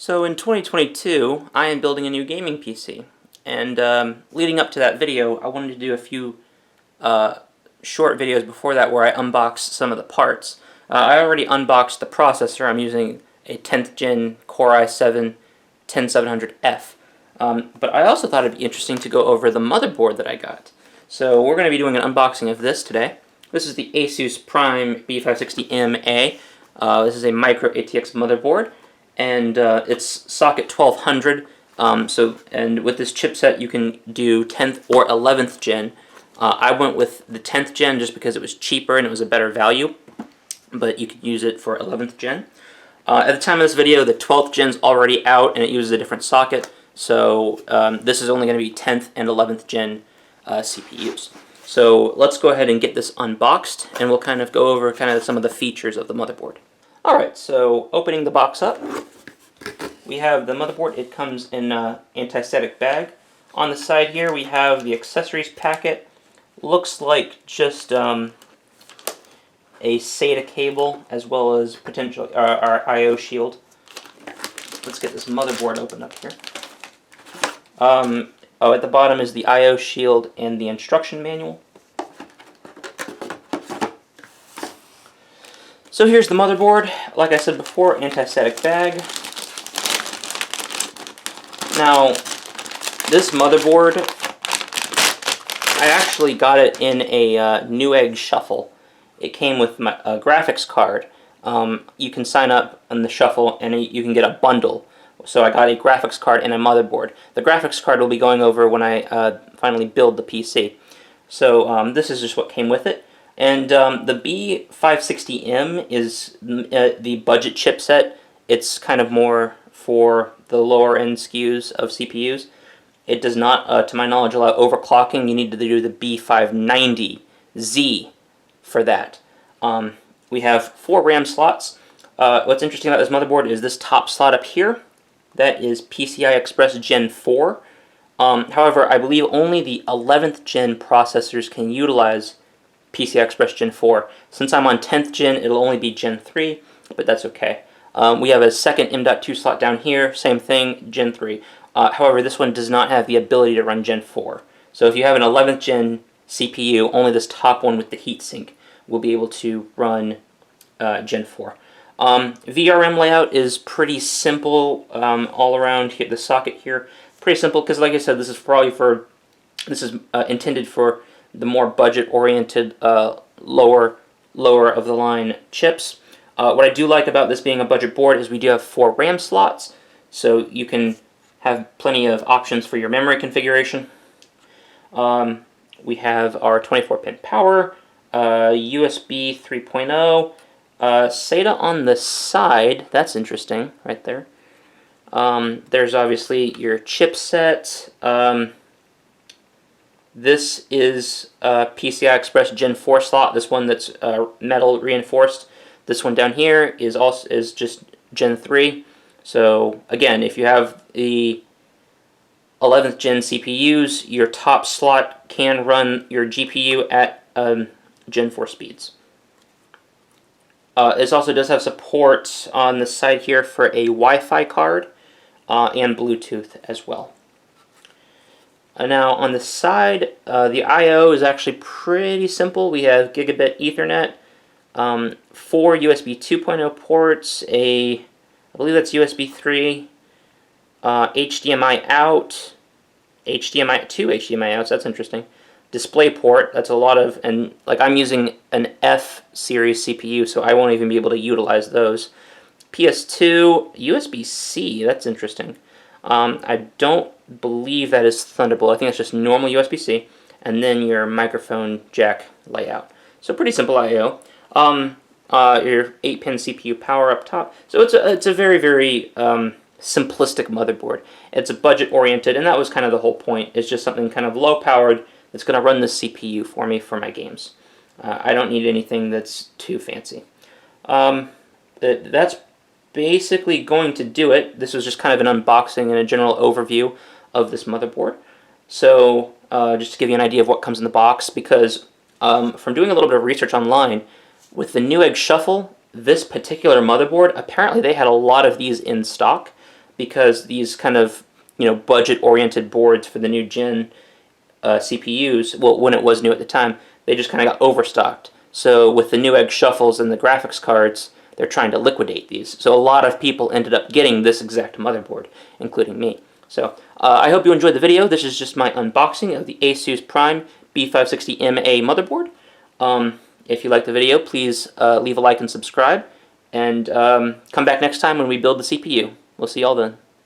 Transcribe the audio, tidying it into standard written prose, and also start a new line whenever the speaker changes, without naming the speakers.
So in 2022, I am building a new gaming PC, and leading up to that video, I wanted to do a few short videos before that where I unbox some of the parts. I already unboxed the processor. I'm using a 10th gen Core i7 10700F, but I also thought it'd be interesting to go over the motherboard that I got. So we're going to be doing an unboxing of this today. This is the Asus Prime B560-A. This is a micro ATX motherboard, and it's socket 1200. And with this chipset, you can do 10th or 11th gen. I went with the 10th gen just because it was cheaper and it was a better value, but you could use it for 11th gen. At the time of this video, the 12th gen's already out and it uses a different socket, so this is only going to be 10th and 11th gen CPUs. So let's go ahead and get this unboxed, and we'll kind of go over some of the features of the motherboard. Alright, so opening the box up, we have the motherboard. It comes in an anti-static bag. On the side here we have the accessories packet. Looks like just a SATA cable as well as potential our I/O shield. Let's get this motherboard opened up here. At the bottom is the I/O shield and the instruction manual. So here's the motherboard. Like I said before, anti-static bag. Now, this motherboard, I actually got it in a Newegg Shuffle. It came with my graphics card. You can sign up on the Shuffle and you can get a bundle. So I got a graphics card and a motherboard. The graphics card will be going over when I finally build the PC. So this is just what came with it. And the B560M is the budget chipset. It's kind of more for the lower end SKUs of CPUs. It does not, to my knowledge, allow overclocking. You need to do the B590Z for that. We have 4 RAM slots. What's interesting about this motherboard is this top slot up here. That is PCI Express Gen 4. However, I believe only the 11th gen processors can utilize PCI Express Gen 4. Since I'm on 10th gen, it'll only be Gen 3, but that's okay. We have a second M.2 slot down here, same thing, Gen 3. However, this one does not have the ability to run Gen 4. So if you have an 11th gen CPU, only this top one with the heatsink will be able to run Gen 4. VRM layout is pretty simple all around here. The socket here, pretty simple, because like I said, this is intended for the more budget-oriented, lower of the line chips. What I do like about this being a budget board is we do have 4 RAM slots, so you can have plenty of options for your memory configuration. We have our 24-pin power, USB 3.0, SATA on the side. That's interesting, right there. There's obviously your chipset. This is PCI Express Gen 4 slot. This one that's metal reinforced. This one down here is just Gen 3. So again, if you have the 11th gen CPUs, your top slot can run your GPU at Gen 4 speeds. This also does have support on the side here for a Wi-Fi card and Bluetooth as well. Now on the side, the I/O is actually pretty simple. We have gigabit Ethernet, 4 USB 2.0 ports, I believe that's USB 3, HDMI out, HDMI 2 HDMI outs. That's interesting. Display port. That's a lot of, and like I'm using an F series CPU, so I won't even be able to utilize those. PS2, USB-C. That's interesting. I don't believe that is Thunderbolt. I think it's just normal USB-C, and then your microphone jack layout. So pretty simple I/O. Your 8-pin CPU power up top. So it's a very, very simplistic motherboard. It's a budget-oriented, and that was kind of the whole point. It's just something kind of low-powered that's going to run the CPU for me for my games. I don't need anything that's too fancy. That's basically going to do it. This was just kind of an unboxing and a general overview of this motherboard. So just to give you an idea of what comes in the box, because from doing a little bit of research online, with the Newegg Shuffle, this particular motherboard, apparently they had a lot of these in stock, because these kind of budget-oriented boards for the new gen CPUs, well, when it was new at the time, they just kind of got overstocked. So with the Newegg shuffles and the graphics cards, they're trying to liquidate these. So a lot of people ended up getting this exact motherboard, including me. So I hope you enjoyed the video. This is just my unboxing of the Asus Prime B560-A motherboard. If you liked the video, please leave a like and subscribe. And come back next time when we build the CPU. We'll see y'all then.